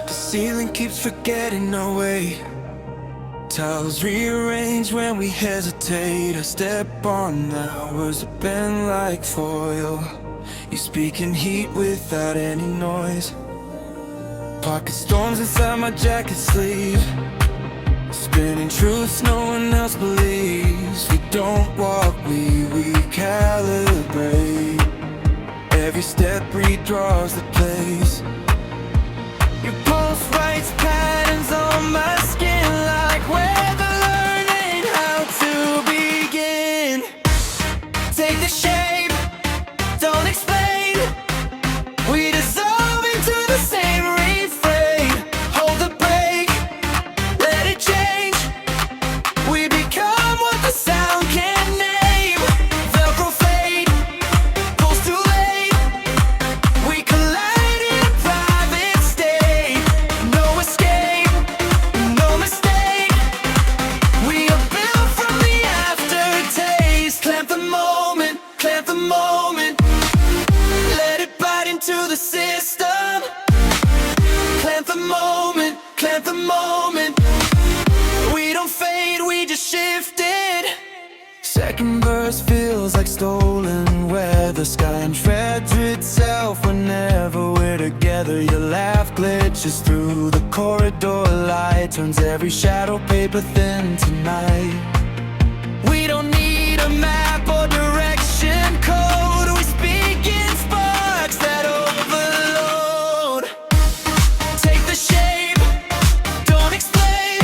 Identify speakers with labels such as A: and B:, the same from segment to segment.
A: The ceiling keeps forgetting our way. Tiles rearrange when we hesitate. I step on now, words have been like foil. You speak in heat without any noise. Pocket storms inside my jacket sleeve. Spinning truths no one else believes. We don't walk, we recalibrate. Every step redraws the place. Your pulse writes patterns on my skin, like weather learning how to begin. Take the shape, don't explain. We dissolve into the same refrain. Hold the break, let it change. We become what the sound can't name. Velcro fade, pulls too late. We collide in a private state. No escape, no mistake. We are built from the aftertaste. Clamp the moment, clamp the moment. Let it bite into the system. Clamp the moment, clamp the moment. We don't fade, we just shifted. Second verse feels like stolen weather. Sky and treads itself whenever we're together. Your laugh glitches through the corridor light, turns every shadow paper thin tonight. We don't need a map or direction code. We speak in sparks that overload. Take the shape, don't explain.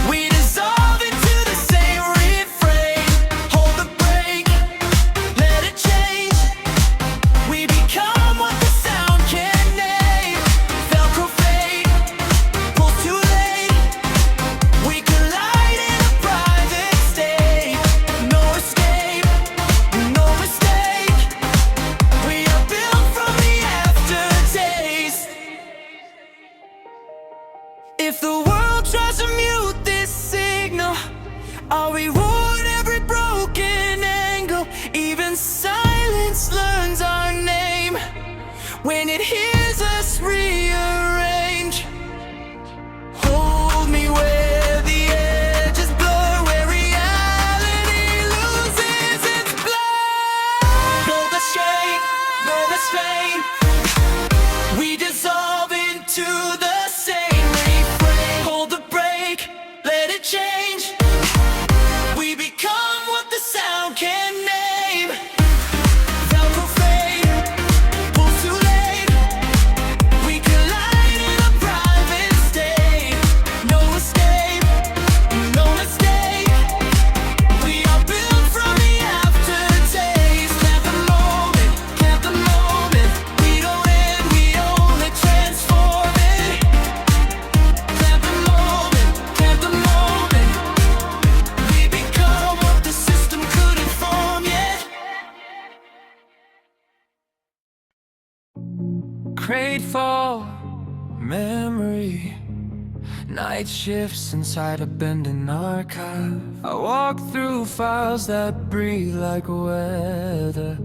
A: We dissolve into the same refrain. Hold the break, let it change. We become what the sound can't name. Velcro fade, pulls too late. We collide in a private state. No escape, no mistake. We are built from the aftertaste. If the world tries to mute this signal, I'll reward every broken angle. Even silence learns our name when it hears us rearrange. Hold me where the edges blur, where reality loses its blur. No escape, no restraint. We dissolve into the same refrain. Hold the break, let it change. We become what the sound can name. Velcro fade, pulls too late. We collide in a private state. No escape, no mistake. We are built from the aftertaste. Clamp the moment, clamp the moment. We don't end, we only transform it. Clamp the moment, clamp the moment. We become what the system couldn't form yet. Grateful memory. Night shifts inside a bending archive. I walk through files that breathe like weather.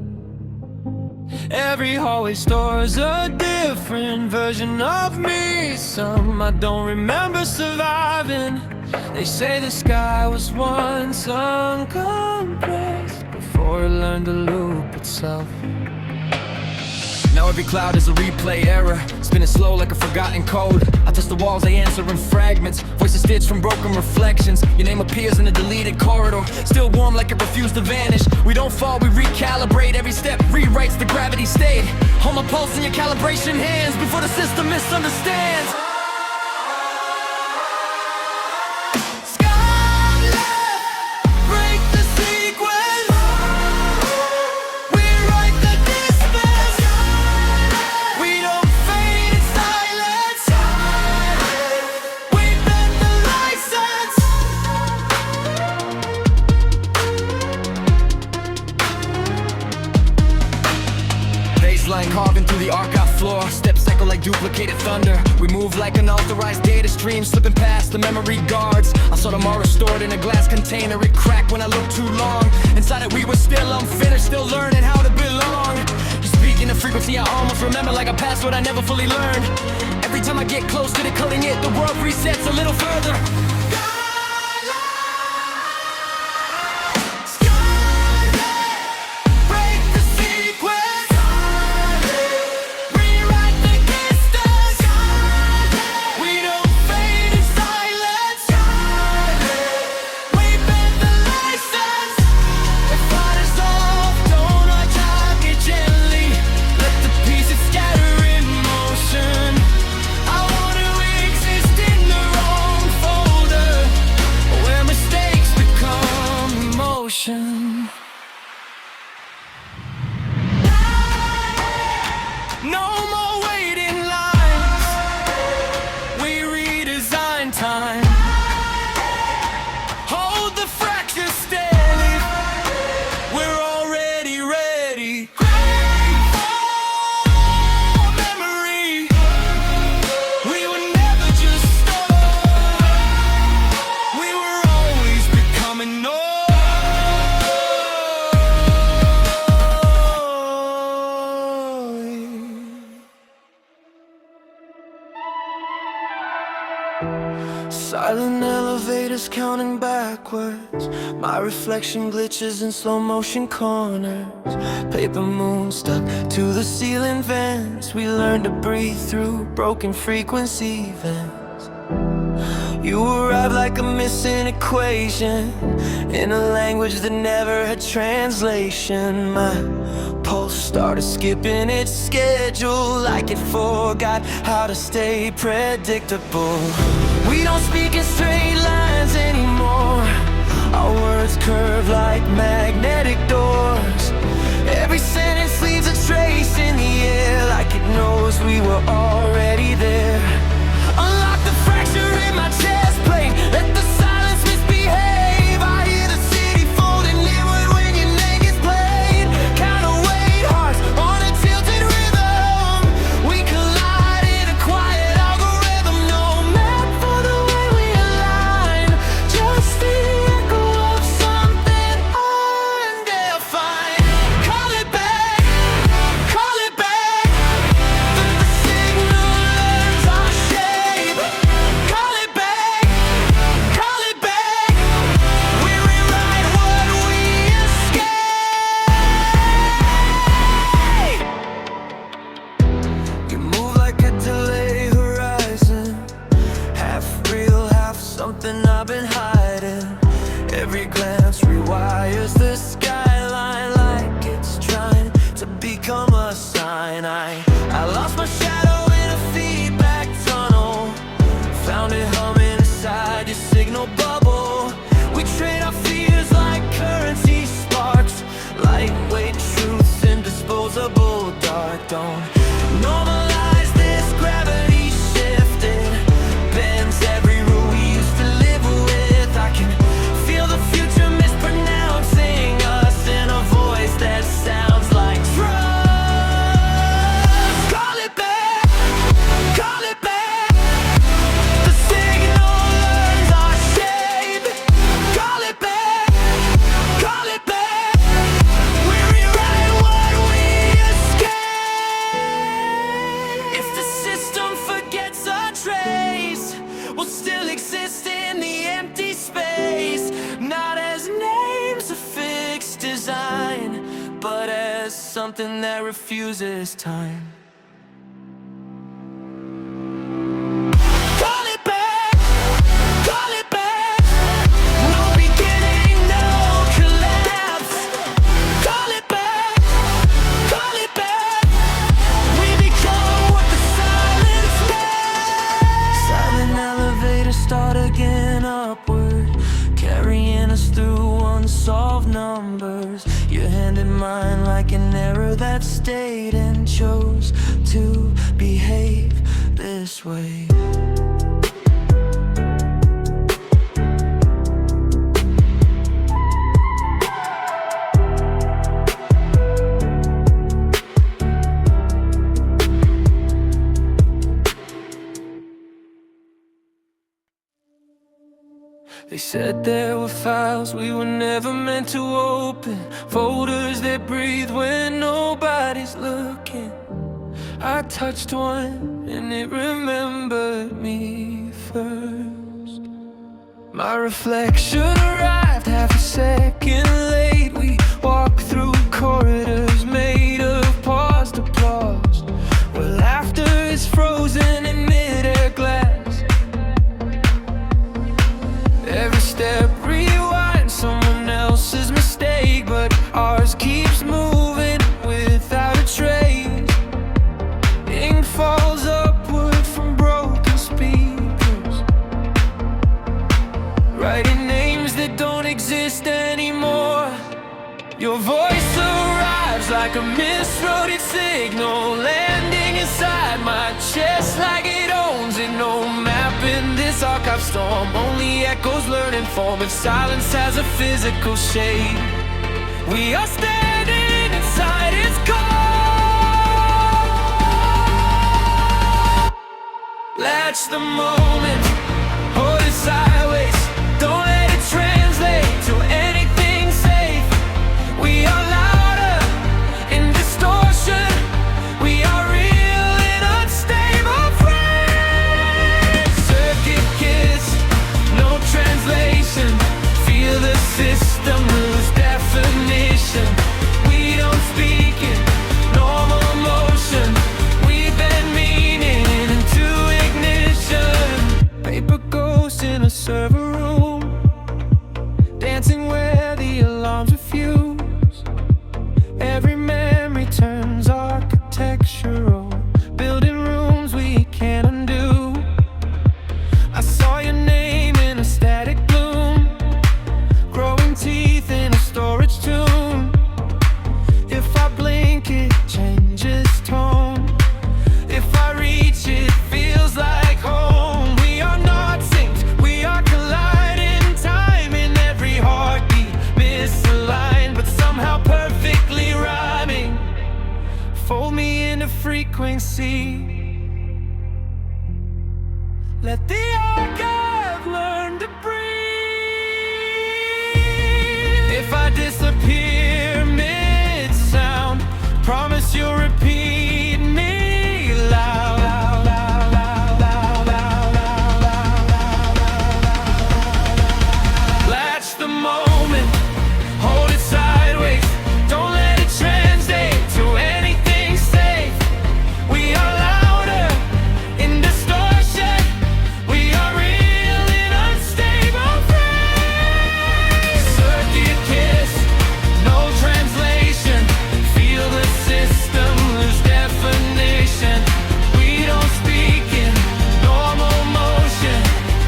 A: Every hallway stores a different version of me. Some I don't remember surviving. They say the sky was once uncompressed before it learned to loop itself. Now every cloud is a replay error, spinning slow like a forgotten code. I touch the walls, they answer in fragments. Voices stitched from broken reflections. Your name appears in a deleted corridor, still warm like it refused to vanish. We don't fall, we recalibrate. Every step rewrites the gravity state. Hold my pulse in your calibration hands before the system misunderstands. Carving through the archive floor, steps echo like duplicated thunder. We move like unauthorized data stream, slipping past the memory guards. I saw tomorrow stored in a glass container. It cracked when I looked too long. Inside it we were still unfinished, still learning how to belong. You speak in a free frequency I almost remember, like a password I never fully learned. Every time I get close to decoding it, the world resets a little further. No more waiting lines. We redesign time. Hold the fracture steady. We're already ready. Grateful memory. We were never just stars. We were always becoming noise. Silent elevators counting backwards. My reflection glitches in slow motion corners. Paper moon stuck to the ceiling vents. We learned to breathe through broken frequency vents. You arrived like a missing equation in a language that never had translation. My pulse started skipping its schedule like it forgot how to stay predictable. We don't speak in straight lines anymore. Our words curve like magnetic doors. Every sentence leaves a trace in the air, like it knows we were already there. Unlock the fracture in my chest plate. Let the silence misbehave. I hear the city folding inward when your name gets played. Counterweight hearts on a tilted rhythm. We collide in a quiet algorithm. No map for the way we align, just the echo of something undefined. Call it back, call it back. The signal learns our shape. Call it back, call it back. We rewrite what we escape. You move like a delayed horizon, half real, half something I've been hiding. Every glance rewires the skyline like it's trying to become a sign. I lost my shadow in a feedback tunnel. Found it humming inside your signal bubble. We trade our fears like currency sparks. Lightweight truths and disposable dark. Don't normalize this gravity shifting. Bends every rule we used to live with. I can feel the future mispronouncing us in a voice that sounds like trust. Call it back, call it back. The signal learns our shape. Call it back, call it back. We rewrite what we escape. If the system forgets a trace, we'll still exist in the empty space. Not as names of fixed design, but as something that refuses time. Call it back, call it back. No beginning, no collapse. Call it back, call it back. We become what the silence makes. Silent elevators start again upward, carrying us through unsolved numbers. Your hand in mine like an error that stayed and chose to behave this way. They said there were files we were never meant to open, folders that breathe when nobody's looking. I touched one and it remembered me first. My reflection arrived half a second late. We walked through corridors made of paused applause, where laughter is frozen in mid-air glass. Every step rewinds someone else's mistake, but ours keeps moving without a trace. Ink falls upward from broken speakers, writing names that don't exist anymore. Your voice arrives like a misroaded signal, landing inside my chest like it owns it. No map in this archive storm, only echoes learning form. If silence has a physical shape, we are standing inside its core. Latch the moment, hold it sideways, don't let it translate to anything safe. We are louder in distortion, we are real and unstable frames. Circuit kiss, no translation, feel the system lose definition. We don't speak in normal motion, we've been meaning into ignition. Paper ghosts in a server room, dancing where the alarms refuse. Every memory turns architectural, building rooms we can't undo. I saw your name in a static bloom, growing teeth in a storage tomb. If I blink it changes tone, if I reach it feels like home. We are not synced, we are colliding, time in every heartbeat misaligned, but somehow perfectly rhyming. Fold me into frequency, let the archive learn to breathe. If I disappear mid-sound, promise you'll repeat me loud. Latch the moment, hold it sideways, don't let it translate to anything safe. We are louder in distortion, we are real in unstable frames. Circuit kiss, no translation, feel the system lose definition. We don't speak in normal motion,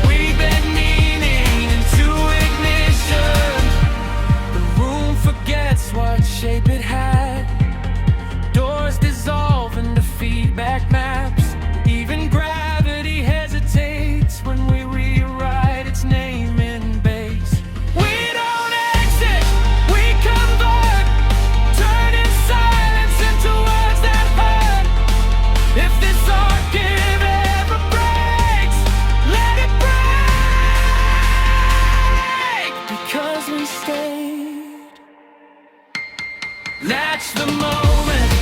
A: we've been meaning into ignition. The room forgets what shape it had, doors dissolve into feedback maps. Even gravity hesitates when we rewrite its name in base. We don't exit, we convert, turning silence into words that hurt. If this archive ever breaks, let it break, because we stayed. Latch the moment,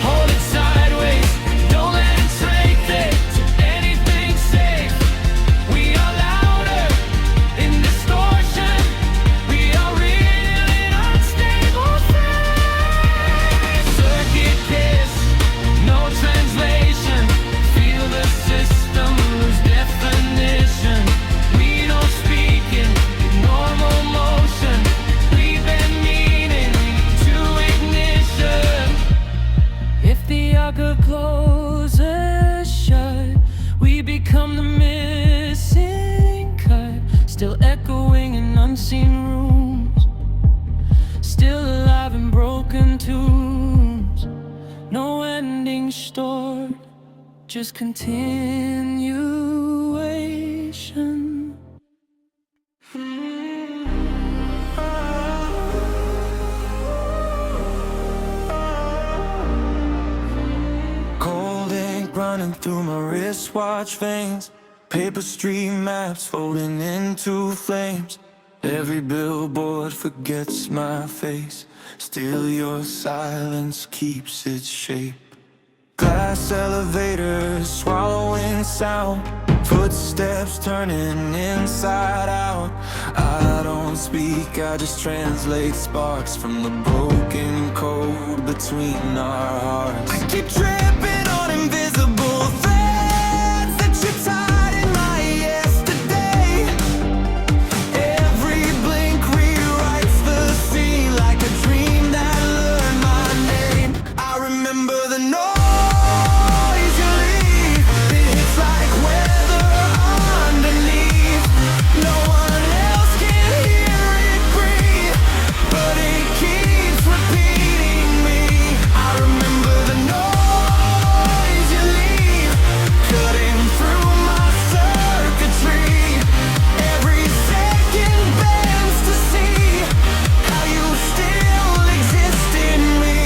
A: hold it sideways, don't let it translate to anything safe. We are louder in distortion, we are real in unstable frames. Circuit kiss, no translation, feel the system lose definition. We don't speak in normal motion, we've been meaning to ignition. If the archive closes shut, we become the missing cut, still echoing in unseen rooms, still alive in broken tunes. No ending stored, just continuation. Cold ink running through my wristwatch veins, Paper street maps folding into flames. Every billboard forgets my face. Still your silence keeps its shape. Glass elevators swallowing sound. Footsteps turning inside out. I don't speak, I just translate sparks from the broken code between our hearts. I keep tripping on invisible threads that you tied in my yesterday. Every blink rewrites the scene like a dream that learned my name. I remember the noise you leave. It hits like weather underneath. No one else can hear it breathe, but it keeps repeating me. I remember the noise you leave, cutting through my circuitry. Every second bends to see how you still exist in me.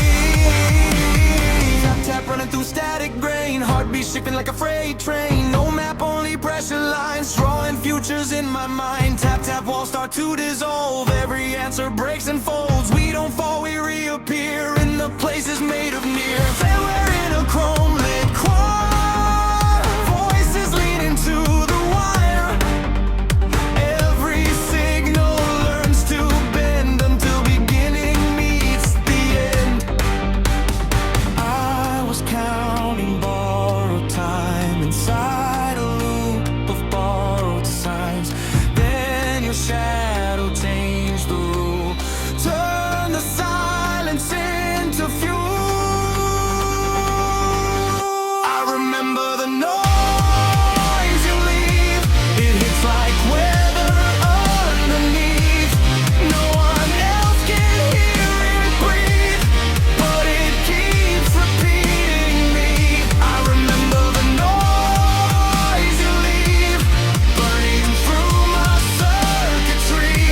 A: Tap tap running through static brain, heartbeat shifting like a freight train. No map, only pressure lines, drawing futures in my mind. Tap tap walls start to dissolve, every answer breaks and folds. We don't fall, we reappear in the places made of near. Then we're in a chrome lit choir, voices leaning to the wire. Every signal learns to bend until beginning meets the end. I was counting borrowed time inside a loop of borrowed signs. Then your shadow changed the rule, turn the silence into fuel. I remember the noise you leave. It hits like weather underneath. No one else can hear it breathe, but it keeps repeating me. I remember the noise you leave, burning through my circuitry.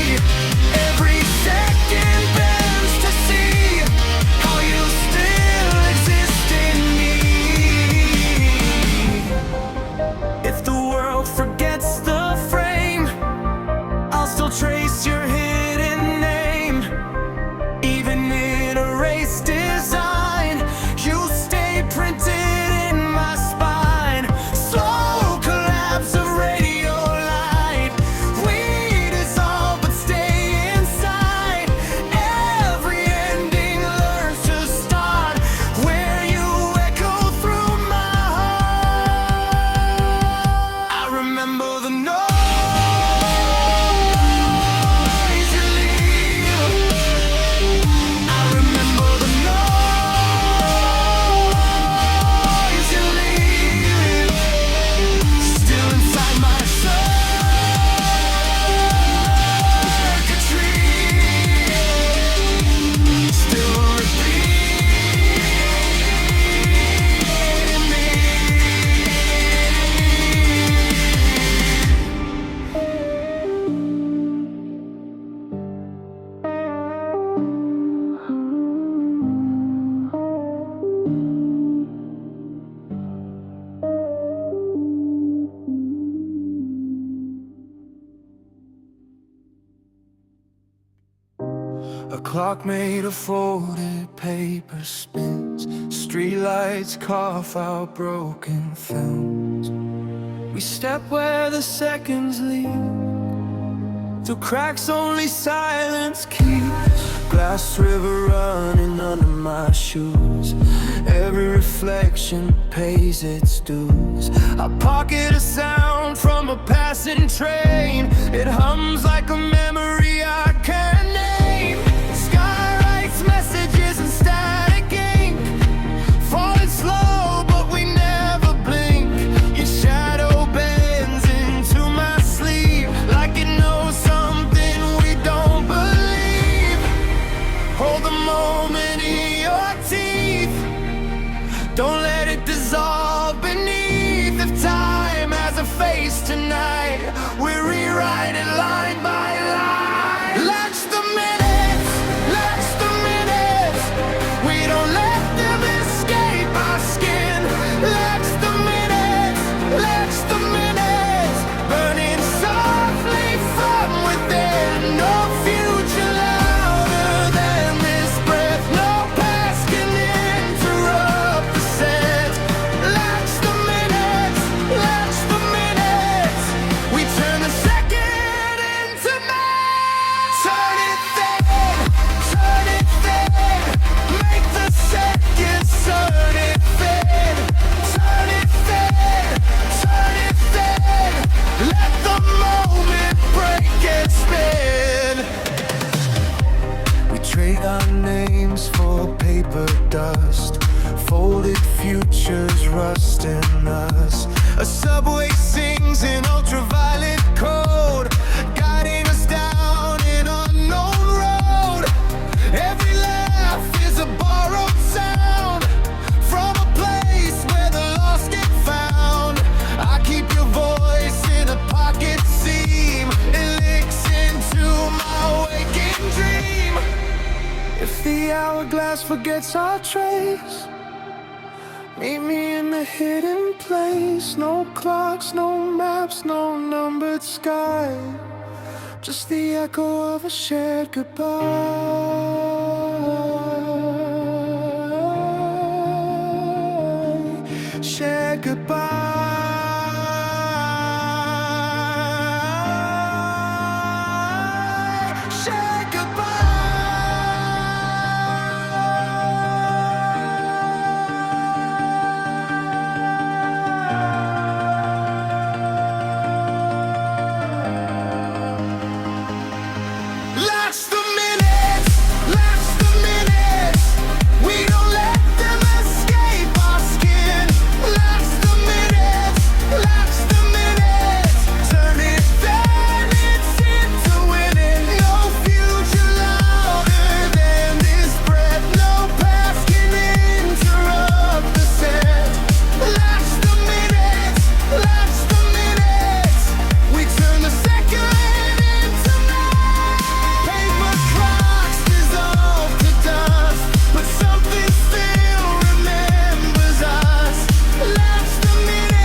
A: Every second bends to see how you still exist in me. If the world forgets the frame, I'll still trace your hidden name. Even in erased design, you stay printed in my spine. Slow collapse of radio light, we dissolve but stay inside. Every ending learns to start where you echo through my heart. I remember the noise you leave. I remember the noise you leave, still inside my circuitry, still repeating me. A clock made of folded paper spins. Streetlights cough out broken films. We step where the seconds lead, through cracks only silence keeps. Glass river running under my shoes. Every reflection pays its dues. I pocket a sound from a passing train. It hums like a memory I can't name. Sky writes messages in static ink, falling slow but we never blink. Your shadow bends into my sleep like it knows something we don't believe. Hold the moment in your teeth, don't let it dissolve beneath. If time has a face tonight, we rewrite it line by line. Let's the minutes, let's the minutes. We don't let them escape our skin. Let's the minutes, let's the minutes. cover dust. Folded futures rust in us. A subway sings in ultraviolet code, guiding us down an unknown road. Every laugh is a borrowed sound from a place where the lost get found. I keep your voice in a pocket seam. It licks into my waking dream. If the hourglass forgets our trace, meet me in the hidden place. No clocks, no maps, no numbered sky, just the echo of a shared goodbye. Shared goodbye. Shared goodbye. Last the minutes, last the minutes. We don't let them escape our skin. Last the minutes, last the minutes. Turn it, then it's into winning. No future louder than this breath. No past can interrupt the set. Last the minutes, last the minutes. We turn the second into night. Paper clocks dissolve to dust, but something still remembers us. Last the minutes,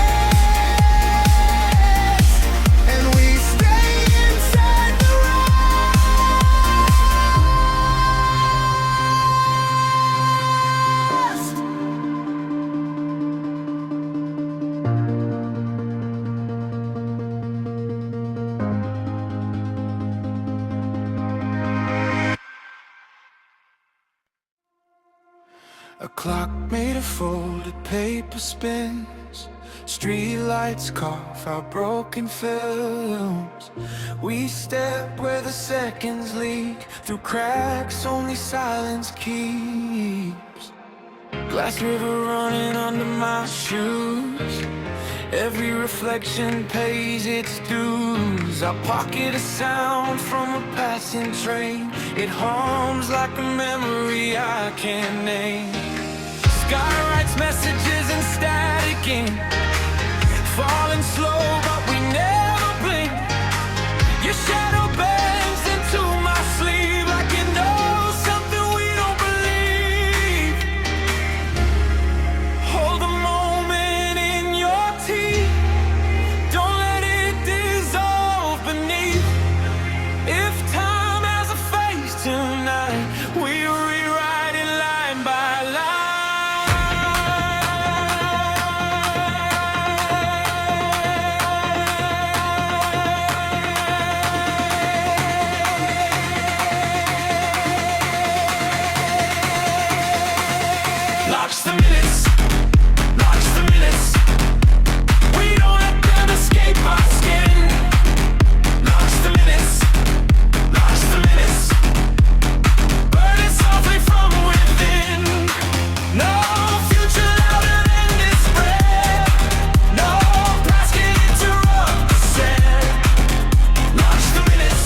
A: and we stay inside the rust. A clock made of folded paper spins. Street lights cough out broken films. We step where the seconds leak through cracks only silence keeps. Glass river running under my shoes. Every reflection pays its dues. I pocket a sound from a passing train. It hums like a memory I can't name. Sky writes messages in static ink, falling slow but we never blink. Your shadow bends into my sleeve like you know something we don't believe. Hold the moment in your teeth, don't let it dissolve beneath. If time has a face tonight, we rewrite it line by line. Watch the minutes, watch the minutes. We don't let them escape our skin. Watch the minutes, watch the minutes. Burning softly from within. No future louder than this breath. No past can interrupt the set. Watch the minutes,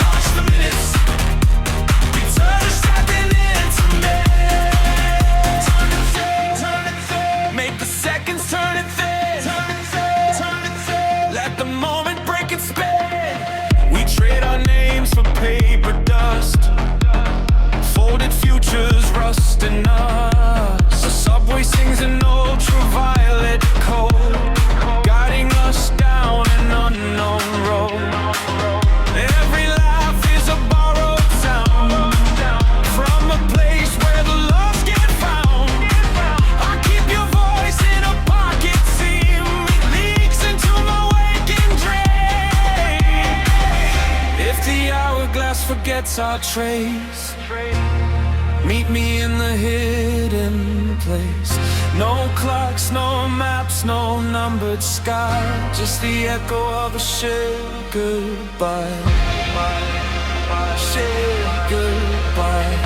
A: watch the minutes. We turn distracted into men. Make the seconds turn it thin. Let the moment break and spin. We trade our names for paper dust. Folded futures rust in us. The subway sings an ultraviolet code, guiding us down an unknown road. Every laugh is a borrowed sound from a place where the lost get found. I keep your voice in a pocket seam. It leaks into my waking dream. If the hourglass forgets our trace, meet me in the hidden place. No clocks, no maps, no numbered sky, just the echo of a shared goodbye. Shared goodbye.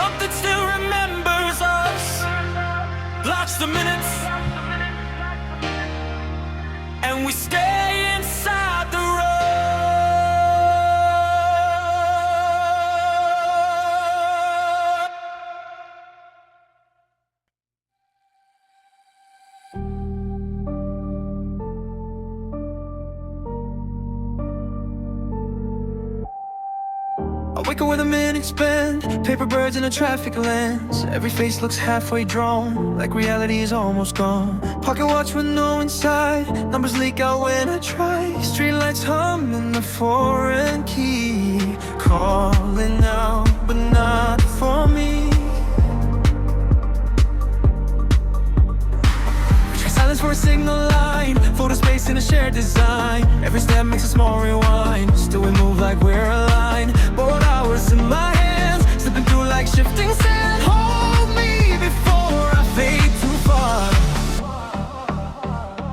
A: Something still remembers us, blocks the minutes, and we stay inside the road. I wake up with a minutes bend, paper birds in a traffic lens. Every face looks halfway drawn, like reality is almost gone. Pocket watch with no inside, numbers leak out when I try. Streetlights hum in the foreign key, calling out, but not for me. Silence for a signal line, photo space in a shared design. Every step makes a small rewind, still we move like we're aligned. Bored hours in my hands, slipping through like shifting sand. Hold me before I fade too far.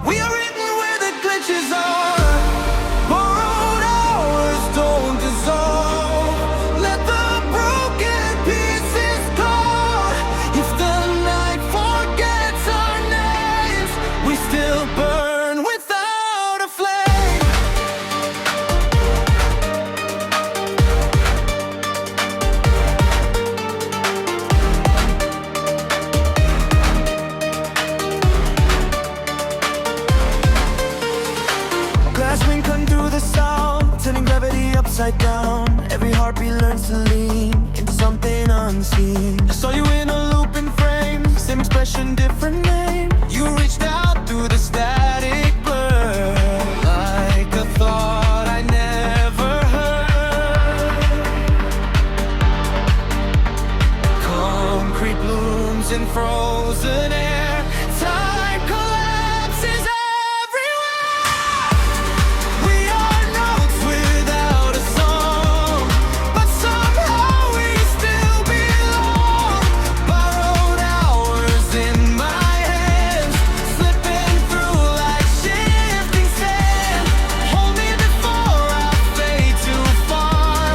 A: We are written where the glitches are. Borrowed hours don't dissolve. Let the broken pieces go. If the night forgets our names, we still burn without a flame. Glass wind cutting through the sound, turning gravity upside down. Every heartbeat learns to lean into something unseen. I saw you in a looping frame, same expression, different name. You reached out through the static blur, like a thought I never heard. Concrete blooms in frozen air, time collapses everywhere. We are notes without a song, but somehow we still belong. Borrowed hours in my hands, slipping through like shifting sand. Hold me before I fade too far.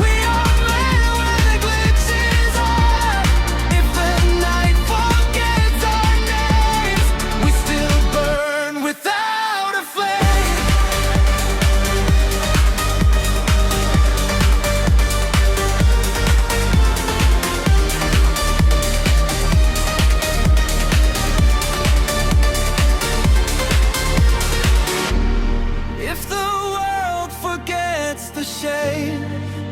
A: We are made where the glitches are. If the night forgets our names, we still burn without a flame. If the world forgets the shade,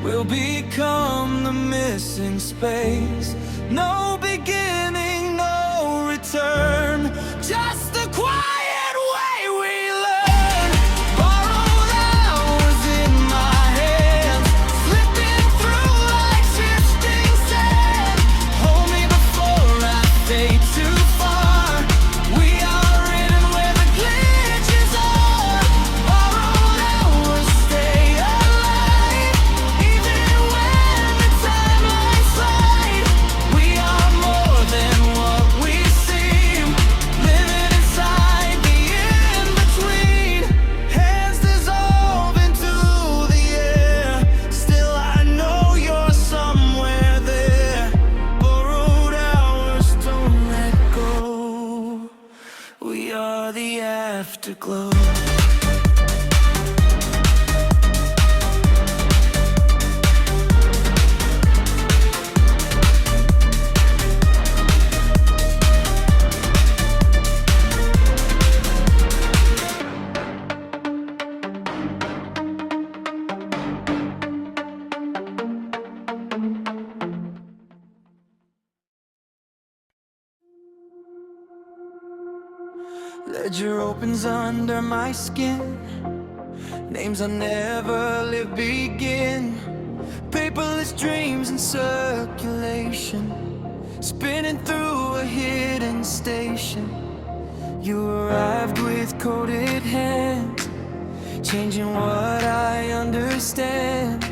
A: we'll become the missing space. No beginning, no return, just the quiet way we learn. Borrowed hours in my hands, slipping through like shifting sand. Hold me before I fade too far. We are written where the glitches are. Borrowed hours stay alive, even when the timeline slide. We are more than what we seem, living inside the in-between. Hands dissolve into the air, still I know you're somewhere there. Borrowed hours don't let go. We are the afterglow. Ledger opens under my skin, names I never lived begin. Paperless dreams in circulation, spinning through a hidden station. You arrived with coded hands, changing what I understand.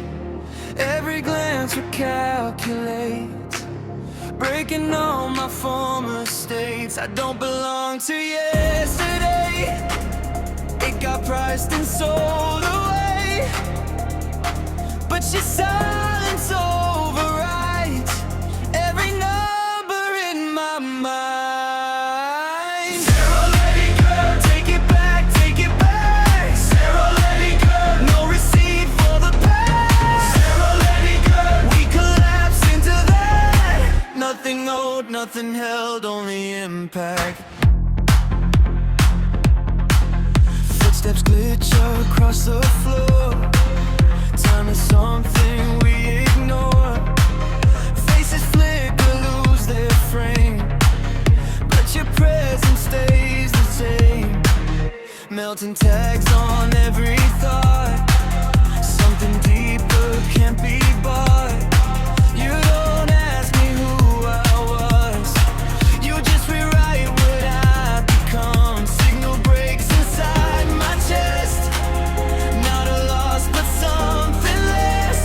A: Every glance recalculates, breaking all my former states. I don't belong to yesterday, it got priced and sold away. But your silence overrides Nothing old, nothing held, only impact. Footsteps glitch across the floor. Time is something we ignore. Faces flicker, lose their frame, but your presence stays the same. Melting tags on every thought. Something deeper can't be bought. You don't ask me who I was, you just rewrite what I become. Signal breaks inside my chest. Not a loss, but something less.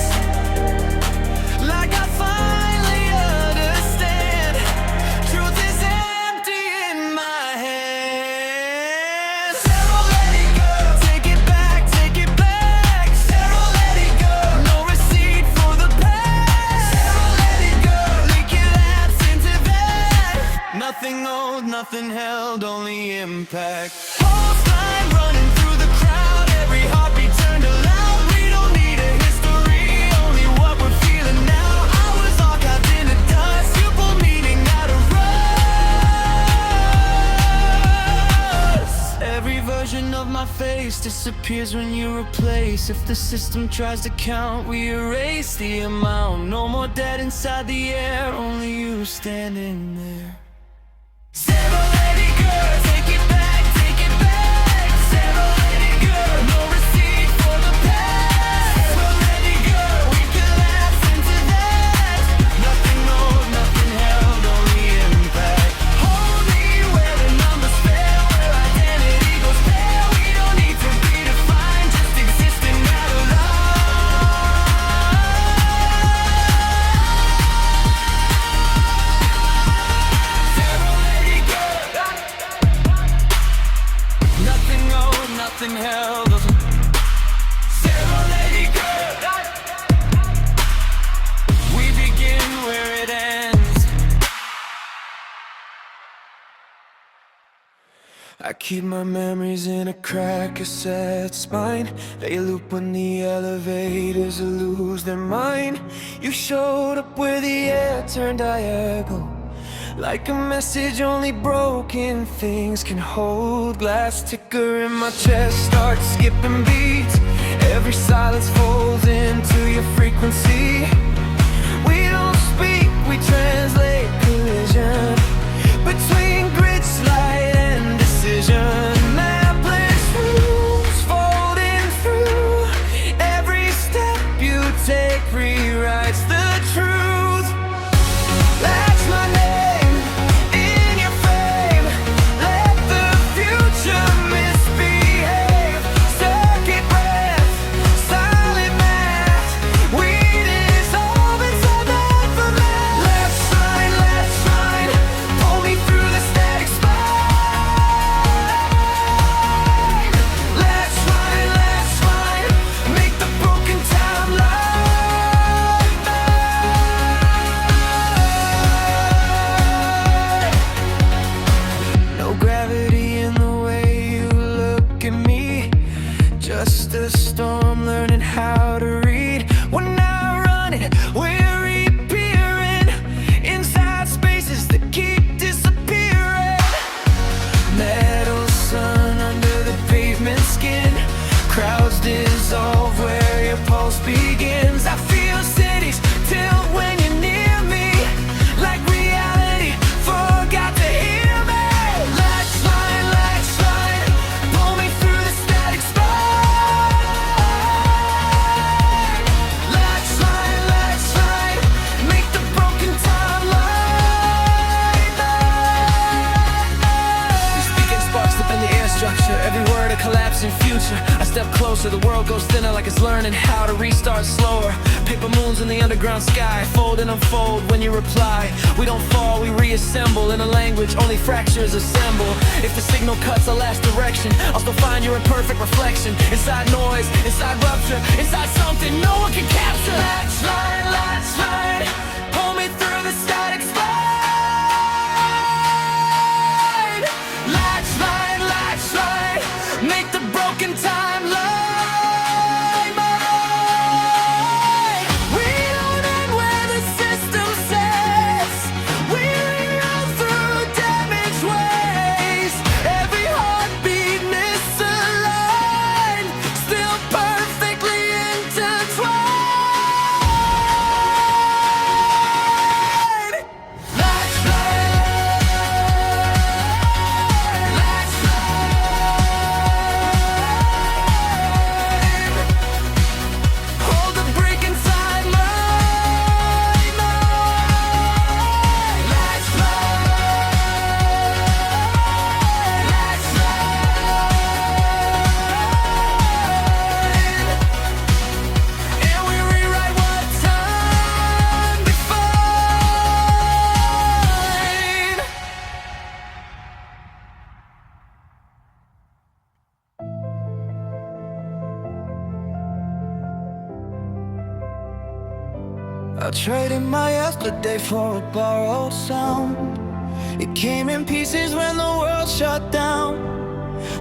A: Like I finally understand. Truth is empty in my head. Sarah, let it go. Take it back, take it back. Sarah, let it go. No receipt for the past. Sarah, let it go. Leak your lapse into that. Nothing old, nothing held, only impact. Pulse line running through the crowd. Every heartbeat turned aloud. We don't need a history, only what we're feeling now. I was archived in the dust. You pull meaning out of us. Every version of my face disappears when you replace. If the system tries to count, we erase the amount. No more dead inside the air, only you standing there. Sarah, let it go. Take it back, take it back. Sarah, let it go. No receipt for the past. Sarah, let it go. We collapse into that. Nothing old, nothing held, only impact. Hold me where the numbers fail, where identity goes pale. We don't need to be defined, just existing out loud. Sarah, let it go. Nothing old, nothing held. Sarah, let it go. We begin where it ends. I keep my memories in a crack cassette spine. They loop when the elevators lose their mind. You showed up where the air turned diagonal, like a message only broken things can hold. Glass ticker in my chest starts skipping beats. Every silence folds into your frequency. We don't speak, we translate collision between grid slide and decision. Mapless rules folding through. Every step you take rewrites the truth. That's my name in your frame. Let the future misbehave. Circuit breath, silent math. We dissolve inside the aftermath. Left side, pull me through the static spine. Left side, make the broken timeline. No gravity in the way you look at me. Just a storm learning how to read. We're not running, we're reappearing inside spaces that keep disappearing. Metal sun under the pavement skin. Crowds dissolve where your pulse begins. I feel cities tilt when you're near me, like reality forgot to hear me. Latch line, pull me through the static spine. Latch line, make the broken timeline. We speaking sparks up in the air structure. Every word a collapsing future. I step closer, the world goes thinner like it's learning how to restart slower. Paper moons in the underground sky, fold and unfold when you reply. We don't fall, we reassemble in a language only fractures assemble. If the signal cuts the last direction, I'll still find your imperfect reflection. Inside noise, inside rupture, inside something no one can capture. Latch line, pull me through the static spine. Latch line, make the broken timeline. We don't end where the system says. We traded my yesterday for a borrowed sound. It came in pieces when the world shut down.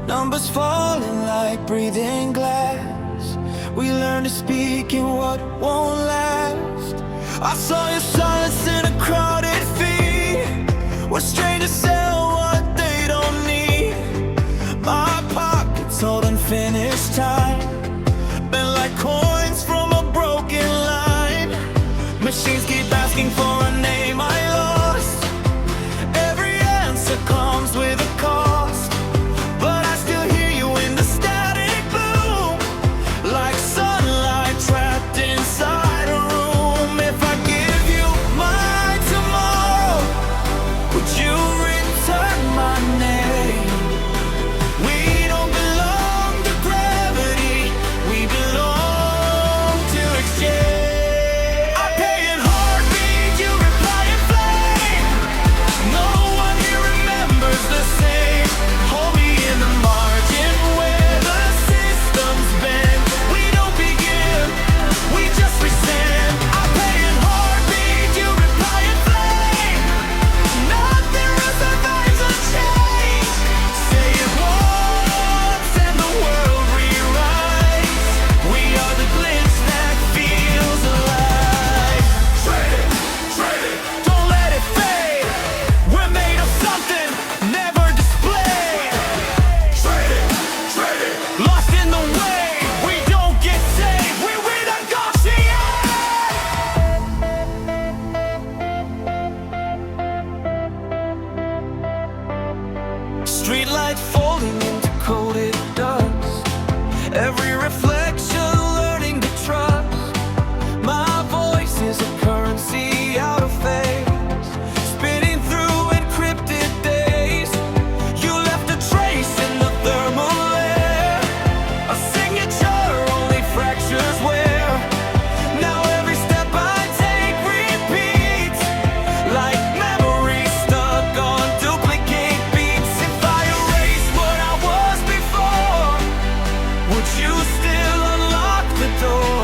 A: Numbers falling like breathing glass. We learn to speak in what won't last. I saw your silence in a crowded feed, where strangers sell what they don't need. My pockets hold unfinished time, bent like coins from a broken line. Machines keep asking for a name I lost. Every answer comes with a cost, but I still hear you in the static boom, like sunlight trapped inside a room. If I give you my tomorrow, would you return my name? We don't belong to gravity, we belong to exchange. I pay in heartbeat, you reply in flame. No one here remembers the same. Hold me in the margin where the systems bend. We don't begin, we just rescind. I pay in heartbeat, you reply in flame. Nothing real survives unchanged. Say it once and the world rewrites. We are the glitch that feels alive. Trade it, don't let it fade. We're made of something never displayed. Trade it, lost in the way. We don't get saved, we renegotiate. Streetlight folding into coated dust. Every reflection learning to trust. My voice is a currency out of phase, spinning through encrypted days. You left a trace in the thermal air, a signature only fractures wear. Now every step I take repeats, like memories stuck on duplicate beats. If I erase what I was before, would you still unlock the door?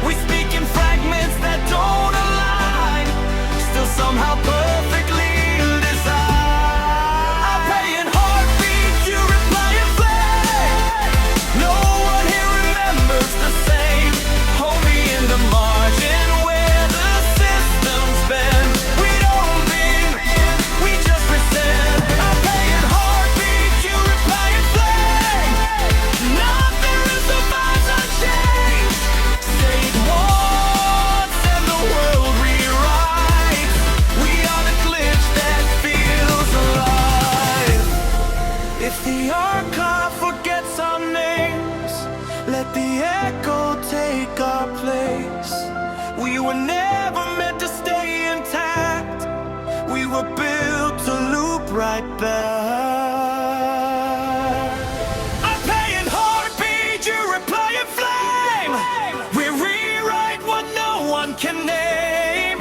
A: We speak in fragments that don't align, still somehow perfectly designed. I pay in heartbeat, you reply in flame. No one here remembers the same. Hold me in the margin where the systems bend. We don't bend, we just rescind. I pay in heartbeat, you reply in flame. Nothing real survives unchanged. Say it once and the world rewrites. We are the glitch that feels alive. If the archive forgets our names, let the echo take our place. We were never meant to stay intact, we were built to loop right back. I pay in heartbeat, you reply in flame. We rewrite what no one can name.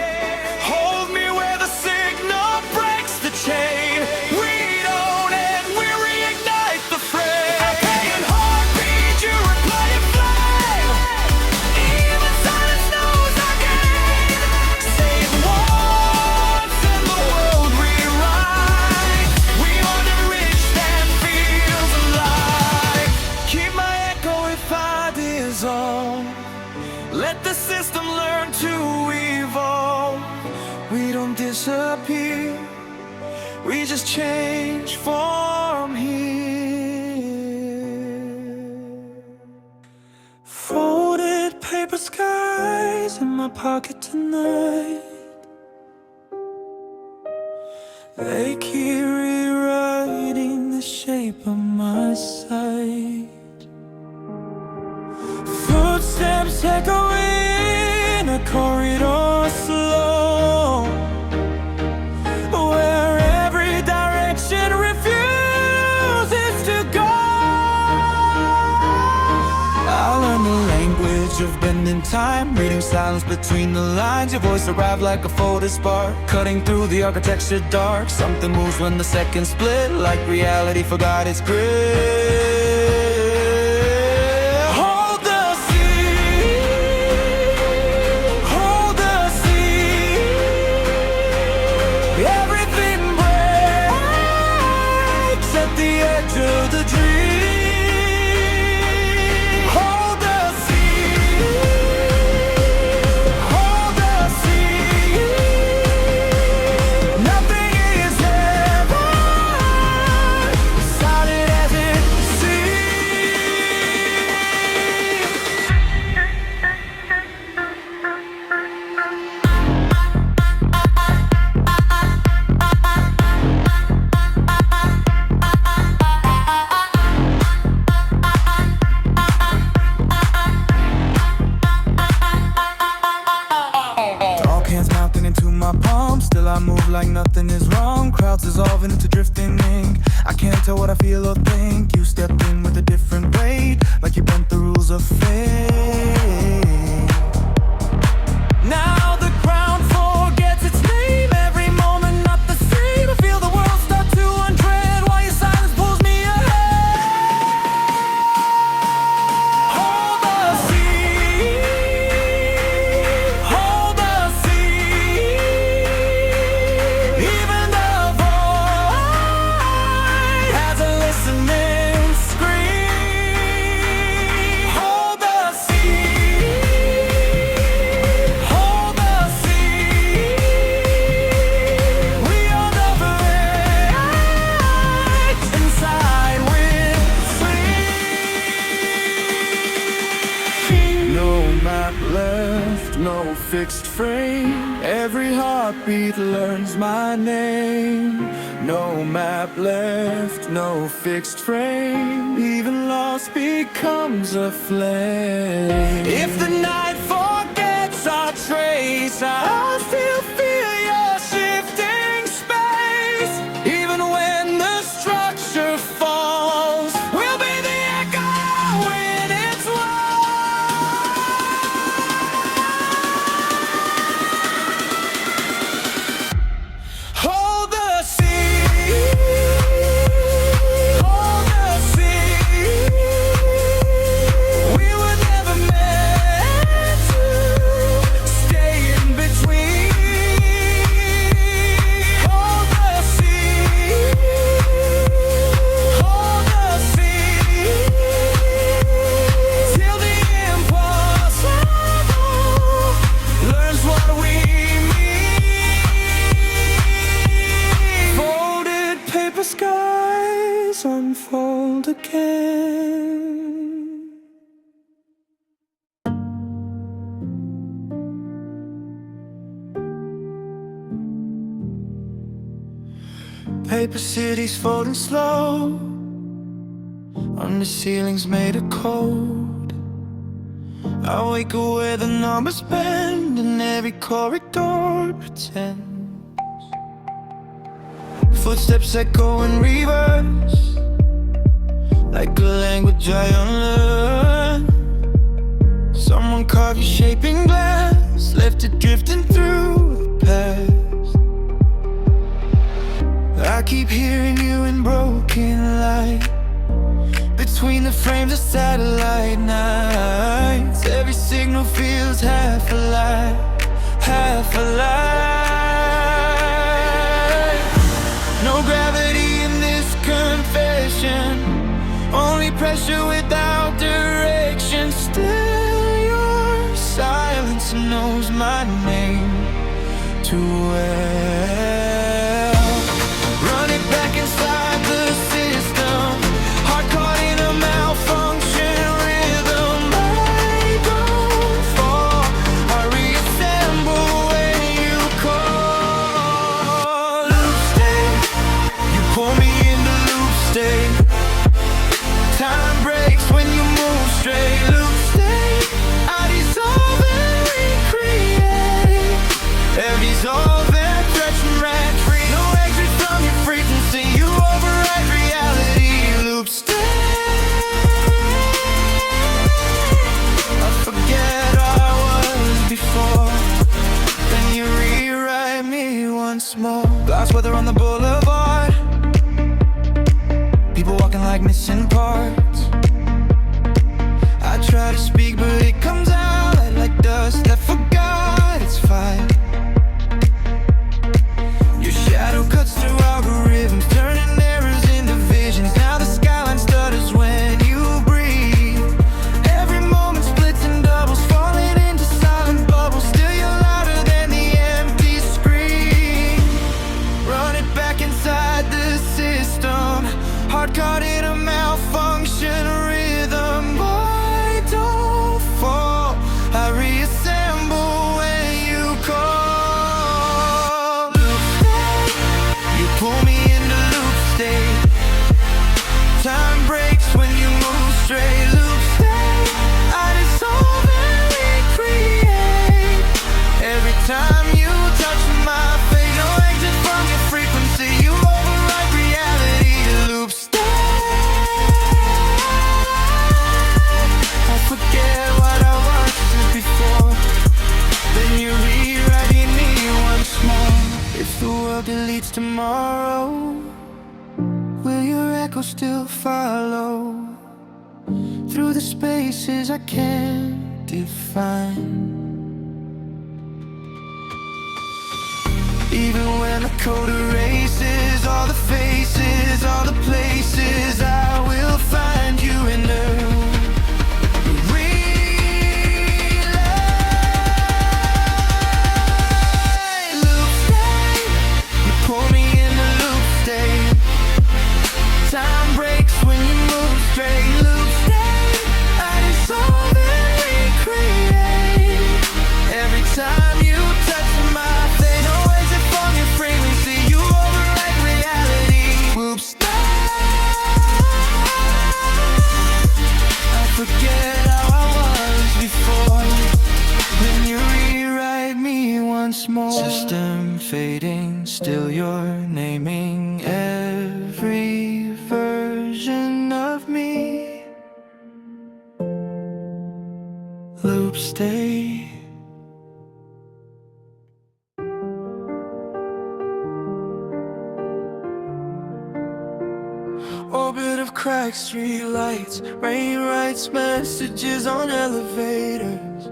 A: Hold me where the signal breaks the chain. We don't end, we reignite the frame. I pay in heartbeat, you reply in flame. Even silence knows our game. Say it once and the world rewrites. We are the rich that feels alive. Keep my echo if ideas on. Let the system learn to evolve. We don't disappear, we just change from here. Folded paper skies in my pocket tonight. They keep rewriting the shape of my sight. Footsteps echoing a corridor slow, where every direction refuses to go. I learned the language of bending time, reading silence between the lines. Your voice arrived like a folded spark, cutting through the architecture dark. Something moves when the seconds split, like reality forgot its grip. Hold the sea, hold the edge of the dream. Hold the sea, hold the sea. Nothing is ever solid as it into my palm, still I move like nothing is wrong. Crowds dissolving into drifting ink. I can't tell what I feel or think. You stepped in with a different weight, like you bent the rules of fate. Now the ground forgets its name. Every moment not the same. I feel the world start to undread while your silence pulls me ahead. Hold the sea, hold the sea. Even the void has a listening scream. Hold the sea, hold the sea. We are the bridge inside with sleep. No map left, no fixed frame. Every heartbeat learns my name. No map left, no fixed frame. Even loss becomes a flame. If the night forgets our trace, I still feel your shifting space. Even when the structure falls, we'll be the echo when it's hold the sea, hold the sea. We were never meant to stay in between. Hold the sea, hold the sea. Till the impossible learns what we mean. Folded paper skies unfold again. Paper cities folding slow under ceilings made of cold. I wake up where the numbers bend and every corridor pretends. Footsteps echo in reverse, like a language I unlearned. Someone carved your shape in glass, left it drifting through the past. I keep hearing you in broken light, between the frames of satellite nights. Every signal feels half alive, half alive. No gravity in this confession, only pressure without direction. Still your silence knows my name too well. Run it back inside the system, heart caught in a malfunction rhythm. I don't fall, I reassemble when you call. Loop state, you pull me into loop state. Time breaks when you move straight. Loop state, I dissolve and recreate. Every dissolve and stretch and rat free. No exit from your frequency, you override reality. Loop state, I forget I was before, then you rewrite me once more. Glass weather on the boulevard, people walking like missing parts. I try to speak but it comes out like dust that forgot its fight. Your shadow cuts through algorithms, turning errors into visions. Now the pull me into loop state. Time breaks when you move straight. Loop state, I dissolve and recreate. Every time you touch my face, no exit from your frequency. You override reality. Loop state, I forget what I was before. Then you rewrite me once more. If the world deletes tomorrow, will your echo still follow through the spaces I can't define? Even when the code erases all the faces, all the places, I will find you in new. Time breaks when you move straight. Loop state, I dissolve and recreate. Every time you touch my face, no exit from your frequency. You override reality. Loop state, I forget how I was before. Then you rewrite me once more. System fading, still you're naming every version of me. Loop stay. Orbit of cracked street lights, rain writes messages on elevators.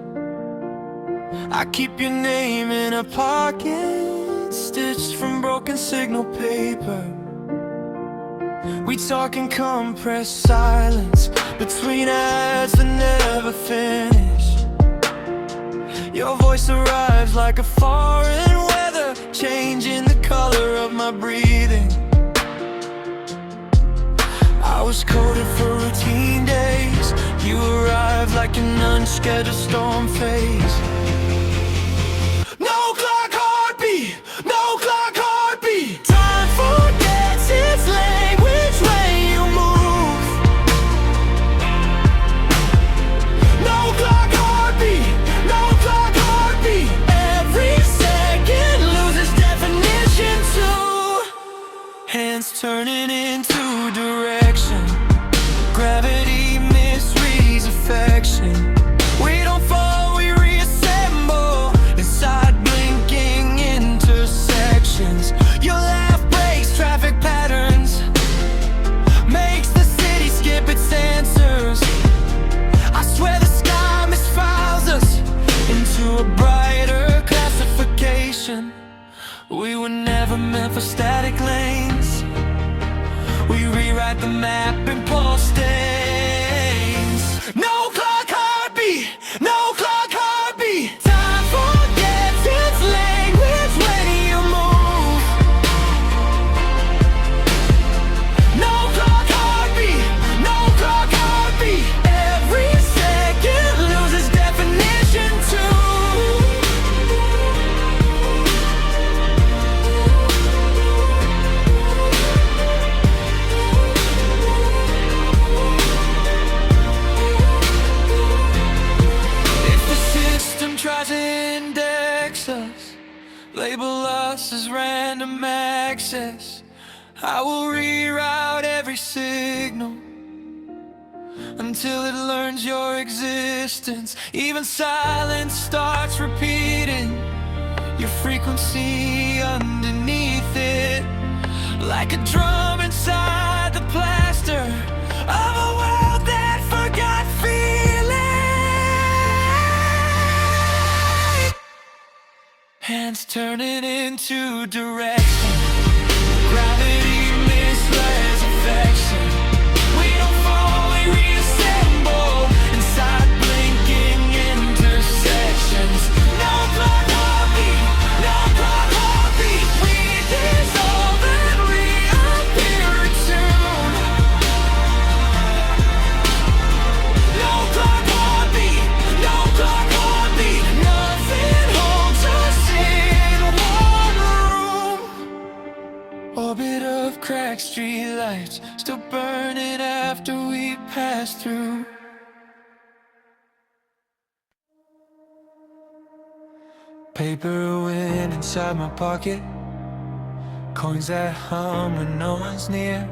A: I keep your name in a pocket, stitched from broken signal paper. We talk in compressed silence between ads that never finish. Your voice arrives like a foreign weather, changing the color of my breathing. I was coded for routine days. You arrived like an unscheduled storm phase. No clock heartbeat, no clock heartbeat. Time forgets its language when you move. No clock heartbeat, no clock heartbeat. Every second loses definition too. Hands turning into direction. Gravity misreads affection. We don't fall, we reassemble inside blinking intersections. Your laugh breaks traffic patterns, makes the city skip its answers. I swear the sky misfiles us into a brighter classification. We were never meant for static lanes. We rewrite the map in pulse stains. No clock heartbeat, no clock heartbeat. Time forgets its language when you move. No clock heartbeat, no clock heartbeat. Every second loses definition too. Tries to index us, label us as random access. I will reroute every signal until it learns your existence. Even silence starts repeating your frequency underneath it, like a drum inside the plaster of a world that forgot feeling. Hands turning into direction. Gravity misreads affection. We don't fall, we reassemble inside blinking intersections. No clock heartbeat, no clock heartbeat. We dissolve and reappear in tune. No clock heartbeat, no clock heartbeat. Nothing holds us in one room. Orbit of cracked street lights, still burning after we pass through. Paper wind inside my pocket, coins that hum when no one's near.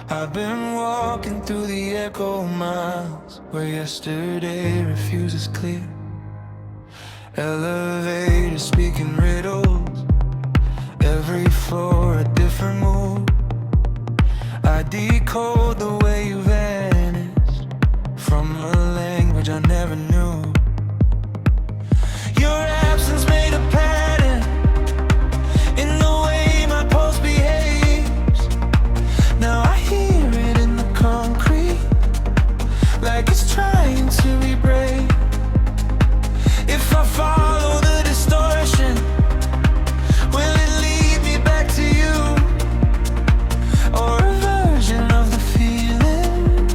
A: I've been walking through the echo miles, where yesterday refuses clear. Elevators speaking riddles, every floor a different mood. I decode the way you vanished from a language I never knew. Your absence made a pattern in the way my pulse behaves. Now I hear it in the concrete, like it's trying to be brave. If I follow the distortion, will it lead me back to you? Or a version of the feeling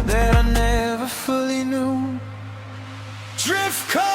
A: that I never fully knew? Drift cold.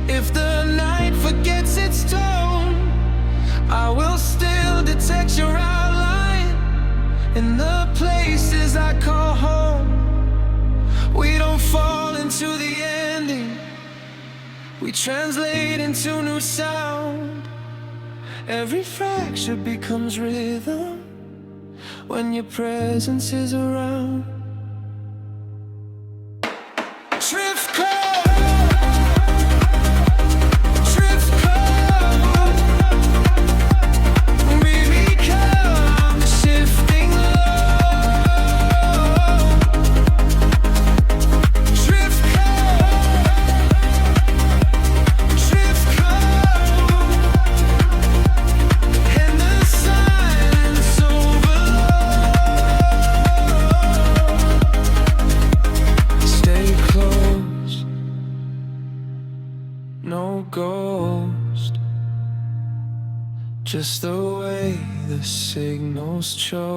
A: If the night forgets its tone, I will still detect your outline in the places I call home. We don't fall into the ending, we translate into new sound. Every fracture becomes rhythm when your presence is around. Ghost, just the way the signals chose.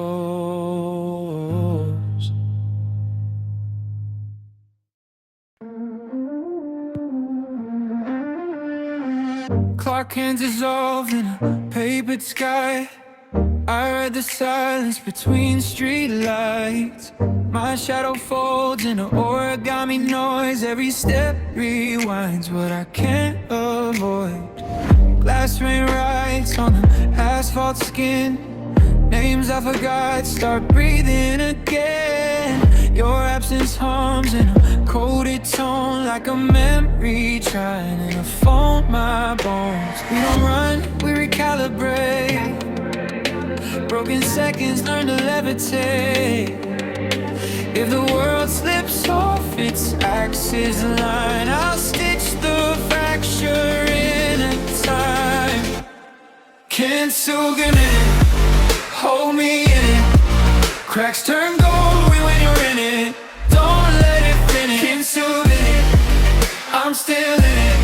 A: Clock hands dissolved in a papered sky. I read the silence between street lights. My shadow folds in an origami noise. Every step rewinds what I can't avoid. Glass rain writes on the asphalt skin. Names I forgot, start breathing again. Your absence hums in a coded tone, like a memory trying to phone my bones. We don't run, we recalibrate. Broken seconds learn to levitate. If the world slips off its axis line, I'll stitch the fracture in a time. Kintsugi, hold me in it. Cracks turn gold when you're in it. Don't let it finish. Kintsugi, I'm still in it.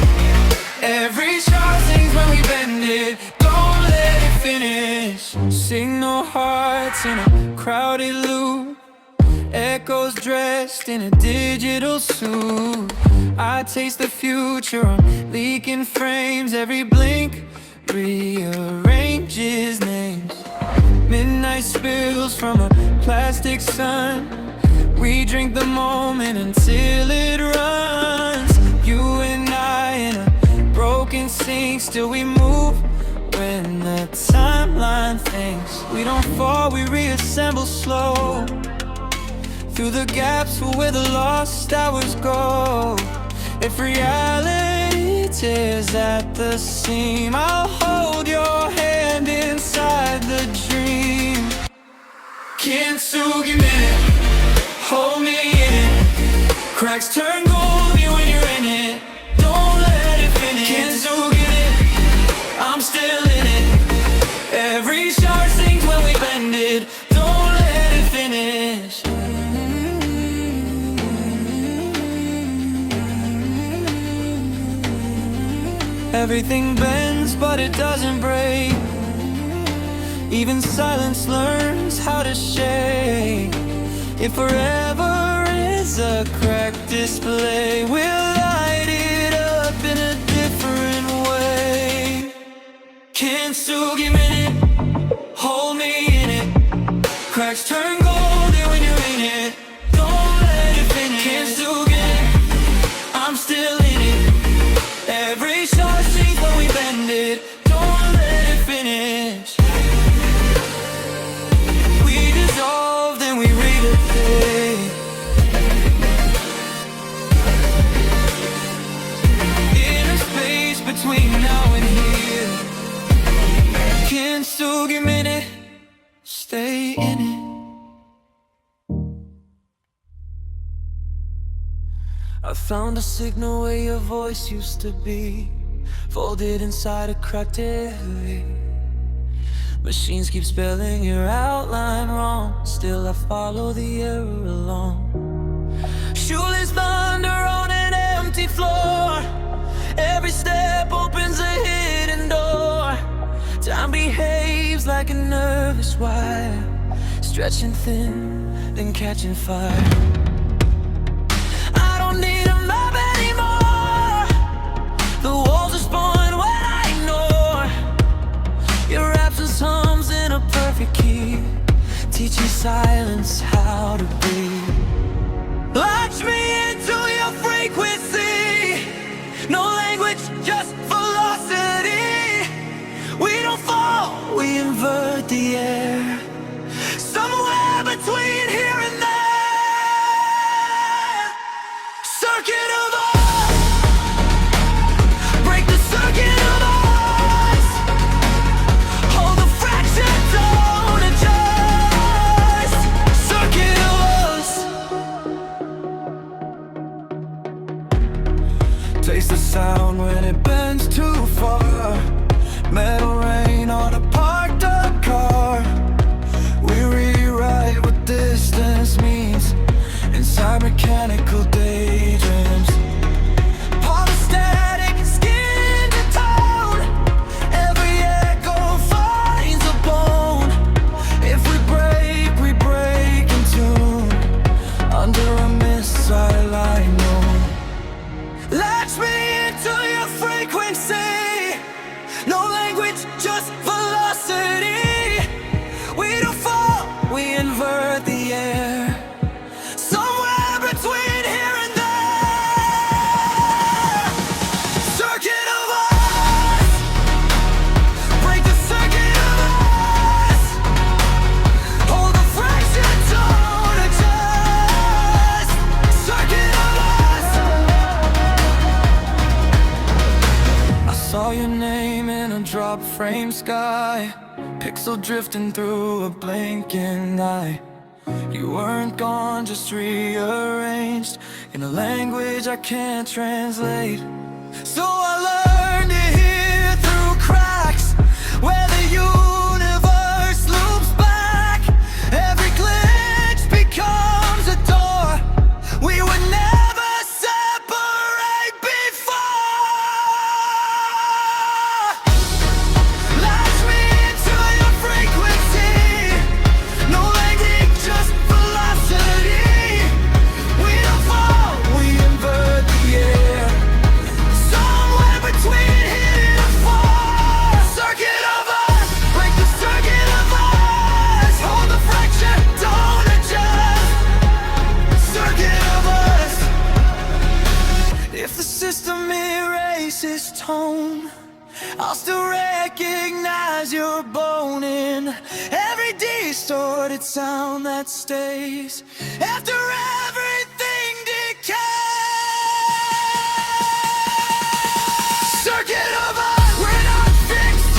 A: Every shot sings when we bend it. Don't let it finish. Signal hearts in a crowded loop. Echoes dressed in a digital suit. I taste the future on leaking frames. Every blink rearranges names. Midnight spills from a plastic sun. We drink the moment until it runs. You and I in a broken sync. Still we move when the timeline thinks. We don't fall, we reassemble slow. Through the gaps where the lost hours go. If reality tears at the seam, I'll hold your hand inside the dream. Kintsugi minute, hold me in it. Cracks turn golden when you're in it. Don't let it finish. Kintsugi minute, I'm still in it. Every shot sings when we bend it. Don't let it finish. Everything bends, but it doesn't break. Even silence learns how to shake. If forever is a cracked display, we'll light it up in a different way. Kintsugi minute, hold me in it. Cracks turn golden when you're in it. Don't let it finish. Kintsugi, I'm still in it. Every shot sings when we bend it. Don't let it finish. We dissolve, then we read a day. Inner space between now and here. Kintsugi minute, stay in it. I found a signal where your voice used to be, folded inside a cracked area. Machines keep spelling your outline wrong. Still I follow the error along. Shoeless thunder on an empty floor. Every step opens a hidden door. Time behaves like a nervous wire, stretching thin, then catching fire. I don't need a map anymore. The walls are spawned when I ignore. Your absence hums in a perfect key, teaching silence how to breathe. Launch me into your frequency. No language, just velocity. We don't fall, we invert the air. Somewhere between here and there. Circuit of us. Break the circuit of us. Hold the fraction, don't adjust. Circuit of us. Taste the sound when it bends too far. Metal rain on a parked up car. frame sky, pixel drifting through a blinking eye. You weren't gone, just rearranged in a language I can't translate. So I learned to hear through cracks where the universe loops back. Every glitch becomes a door we would never separate before. Latch me into your frequency, no landing, just velocity. We don't fall, we invert the air, somewhere between hitting a fall. Circuit of us, break the circuit of us. Hold the fracture, don't adjust. Circuit of us. If the system erases tone, I'll still recognize your bone in every distorted sound that stays after everything decays. Circuit of us. We're not fixed,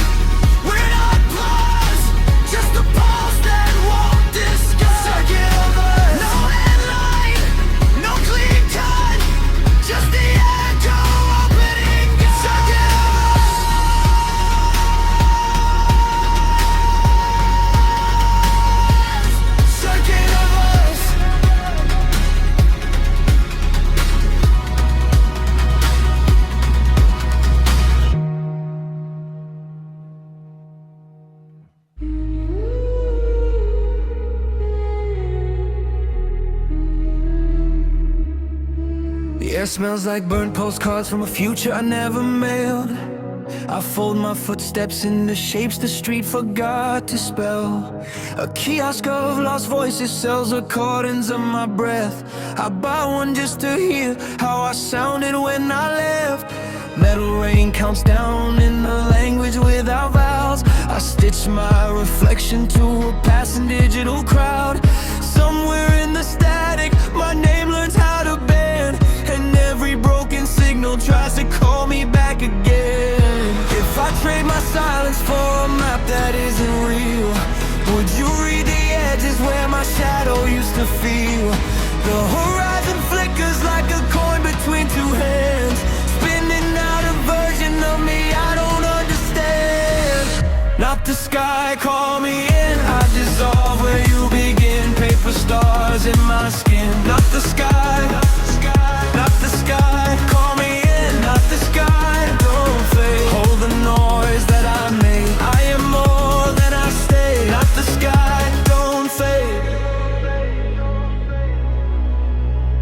A: we're not pause, just a pulse that won't discuss. Circuit of us. No headline, no clean cut, just the echo opening gut. Circuit of us. Circuit of us. The air smells like burnt postcards from a future I never mailed. I fold my footsteps into shapes the street forgot to spell. A kiosk of lost voices sells accordance of my breath. I buy one just to hear how I sounded when I left. Metal rain counts down in a language without vowels. I stitch my reflection to a passing digital crowd. Somewhere in the static, my name learns how to bend, and every broken signal tries to call me back again. If I trade my silence for a map that isn't real, would you read the edges where my shadow used to feel? The horizon flickers like a coin between two hands, spinning out a version of me I don't understand. Not the sky, call me in, I dissolve where you begin. Paper stars in my skin. Not the sky, not the sky, call me in. Not the sky, don't fade. Hold the noise that I made, I am more than I stay. Not the sky, don't fade.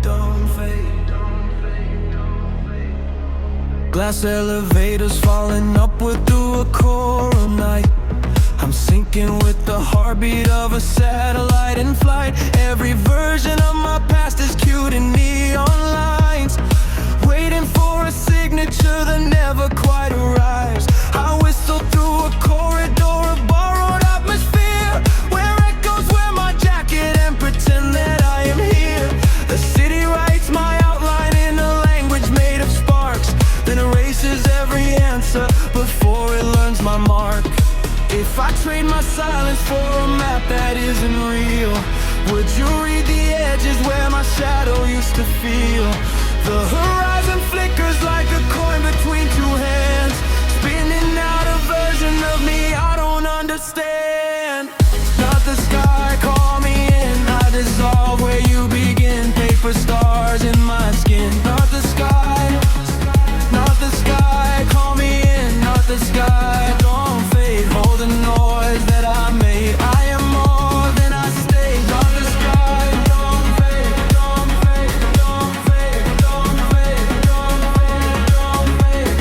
A: Don't fade. Glass elevators falling upward through a coral night. I'm sinking with the heartbeat of a satellite in flight. Every version of my past is cued in neon lines, waiting for a signature that never quite arrives. I whistle through a corridor of borrowed atmosphere, where echoes wear my jacket and pretend that I am here. The city writes my outline in a language made of sparks, then erases every answer before it learns my mark. If I trade my silence for a map that isn't real, would you read the edges where my shadow used to feel? The horizon flickers like a coin between two hands, spinning out a version of me I don't understand. Not the sky, call me in, I dissolve where you begin. Paper stars in my skin. Not the sky, not the sky, call me in. Not the sky, don't fade. Hold the noise that I made, I am more than I stay. Not the sky, don't fade, don't fade, don't fade, don't fade, don't fade, don't fade.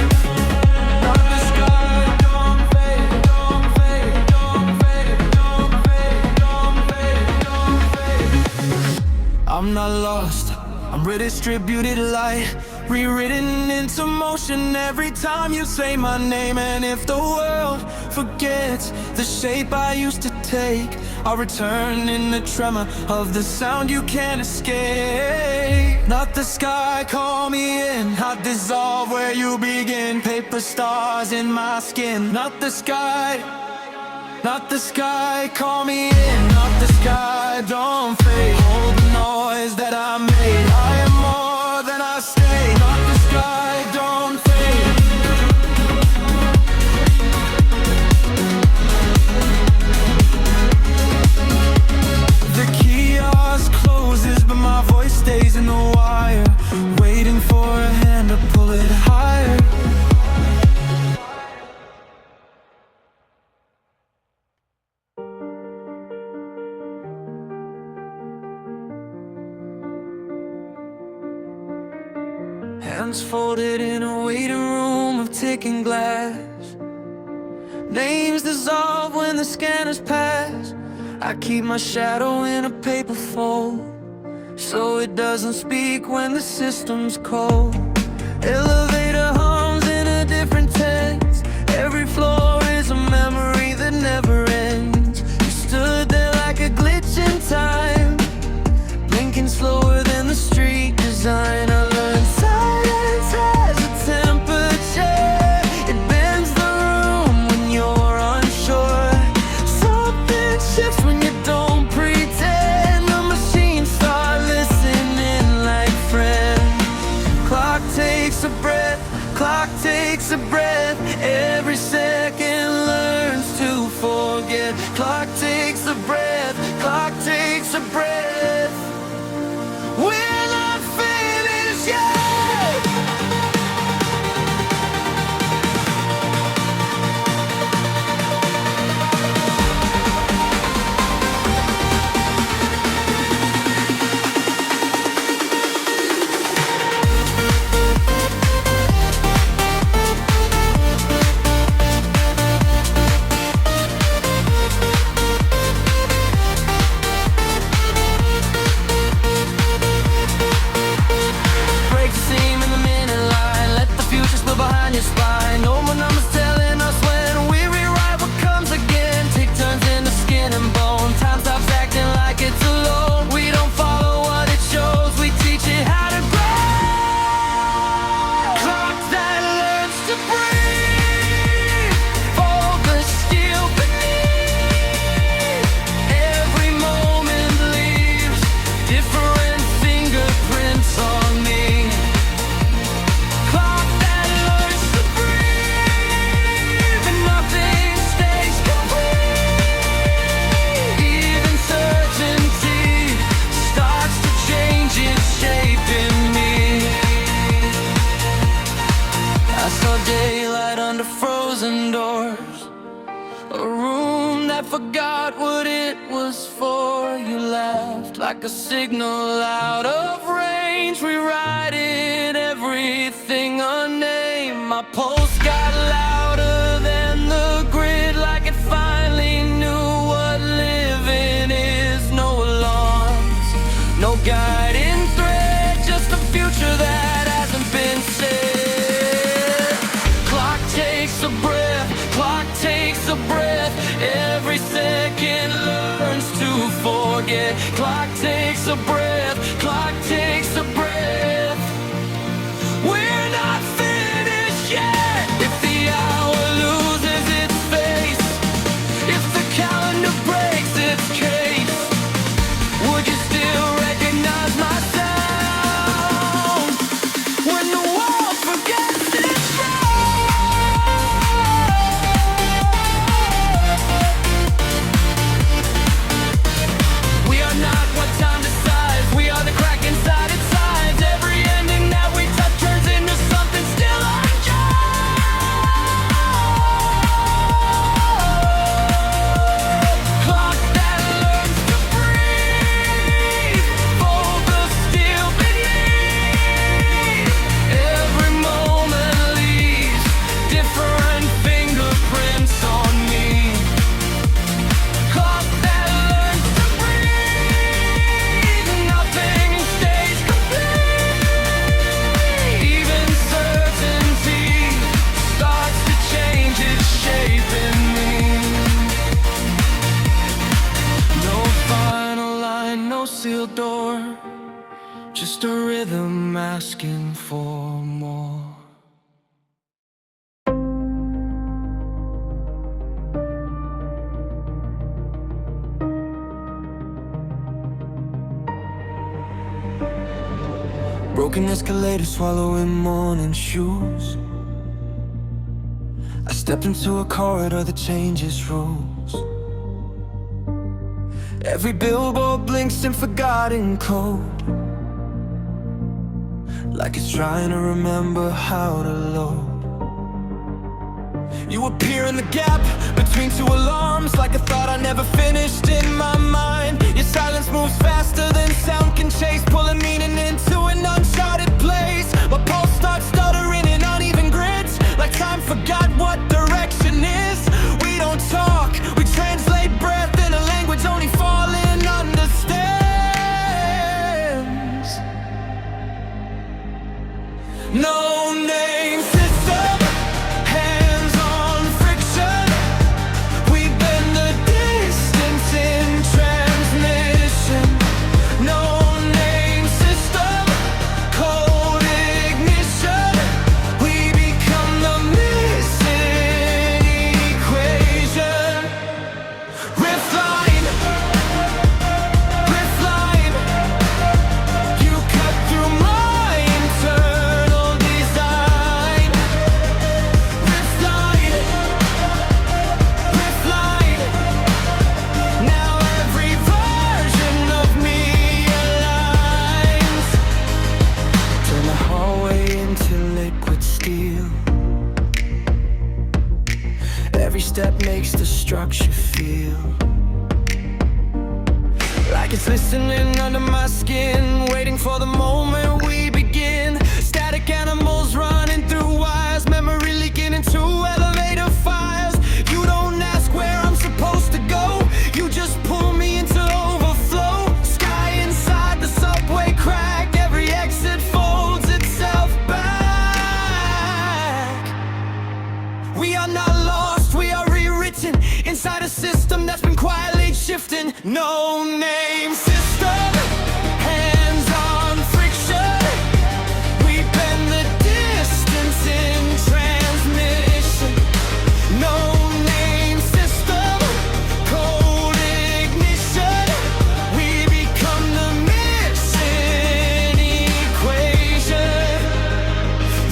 A: Not the sky, don't fade, don't fade, don't fade, don't fade, don't fade, don't fade. I'm not lost, I'm redistributed light. rewritten into motion every time you say my name. And if the world forgets the shape I used to take, I'll return in the tremor of the sound you can't escape. Not the sky, call me in, I'll dissolve where you begin. Paper stars in my skin. Not the sky, not the sky, call me in. Not the sky, don't fade. Hold the noise that I made. I am more than I stay. Not the sky, don't fade. The kiosk closes, but my voice stays in the wire, waiting for a hand to pull it higher. Hands folded in a waiting room of ticking glass. Names dissolve when the scanners pass. I keep my shadow in a paper fold, so it doesn't speak when the system's cold. Elevator hums in a different tense. Every floor is a memory that never ends. You stood there like a glitch in time, blinking slower than the street design. I learned silence has a temperature. It bends the room when you're unsure. Something shifts when you don't pretend. The machines start listening like friends. Clock takes a breath, clock takes a breath. Every second learns to forget. Clock takes a breath, clock takes a breath. We're not finished yet. Break the seam in the minute line. Let the future spill behind your spine. No more numbers telling us when we rewrite what comes again. Take turns into skin and bone. Time stops acting like it's alone. We don't follow what it shows, we teach it how to grow. Clock that learns to breathe. Fold the steel beneath. Every moment leaves different fingerprints on me. Clock that learns to breathe, and nothing stays complete. Even certainty starts to change its shape in me. I saw daylight under frozen doors, a room that forgot what it was for. You laughed like a signal out of range, rewriting everything unnamed. My pulse got louder than the grid, like it finally knew what living is. No alarms, no guiding thread, just a future that hasn't been said. Clock takes a breath, clock takes a breath. Every second learns to forget. Clock takes a breath, clock takes a breath. We're not finished yet. If the hour loses its face, if the calendar breaks its case, would you still recognize my sound when the world forgets its We are not what time decides. We are the crack inside its sides. Every no sealed door, just a rhythm asking for more. Broken escalator, swallowing morning shoes. I stepped into a corridor that changes rules. Every billboard blinks in forgotten code, like it's trying to remember how to load. You appear in the gap between two alarms, like a thought I never finished in my mind. Your silence moves faster than sound can chase, pulling meaning into an uncharted place. My pulse starts stuttering in uneven grids, like time forgot what direction is. We don't talk, we translate breath in a language only falling understands. No name system, hands on friction. We bend the distance in transmission. No name system, cold ignition. We become the missing equation. Riff line, you cut through my internal design. Riff line, now every version of me aligns. Turn the hallway into liquid steel. Every step makes the structure feel like it's listening under my skin, waiting for the moment we begin. Static animals running through wires, memory leaking into elevator files. You don't ask where I'm supposed to go, you just pull me into overflow. Sky inside the subway crack, every exit folds itself back. We are not lost, we are rewritten inside a system that's been quietly shifting. No name system, hands on friction. We bend the distance in transmission. No name system, cold ignition. We become the missing equation.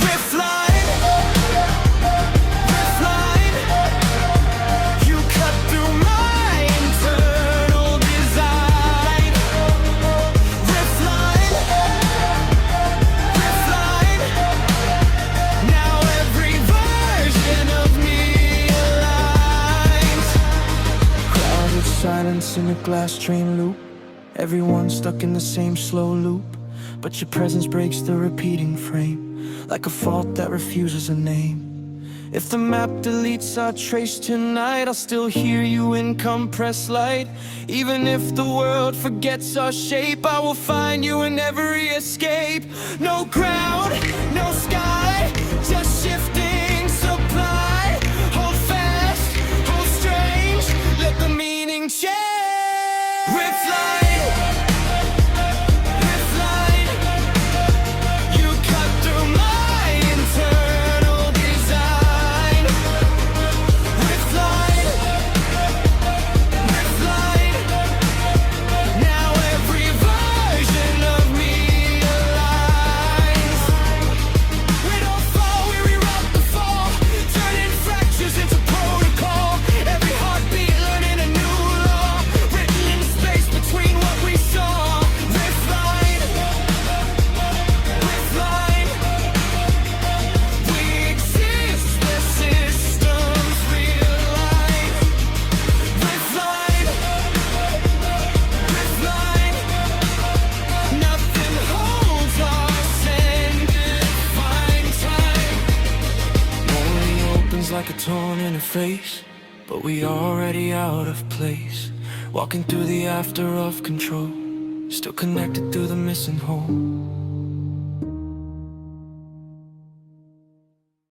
A: Riff line, you cut through my internal design. Riff line, now every version of me aligns. Crowded silence in a glass train loop, everyone stuck in the same slow loop. But your presence breaks the repeating frame, like a fault that refuses a name. If the map deletes our trace tonight, I'll still hear you in compressed light. Even if the world forgets our shape, I will find you in every escape. No ground, no sky, just shifting supply. Hold fast, hold strange, let the meaning change. Riff line, you cut through my internal design. Riff line, now every version of me aligns. We don't fall, we reroute the fall, turning fractures into protocol. Every heartbeat learning a new law, written in space between what we saw. Riff line, we exist where systems realign. Riff line, nothing holds us in defined time. Only opens like a torn interface, but we already out of place. Walking through the after of control, still connected through the missing hole.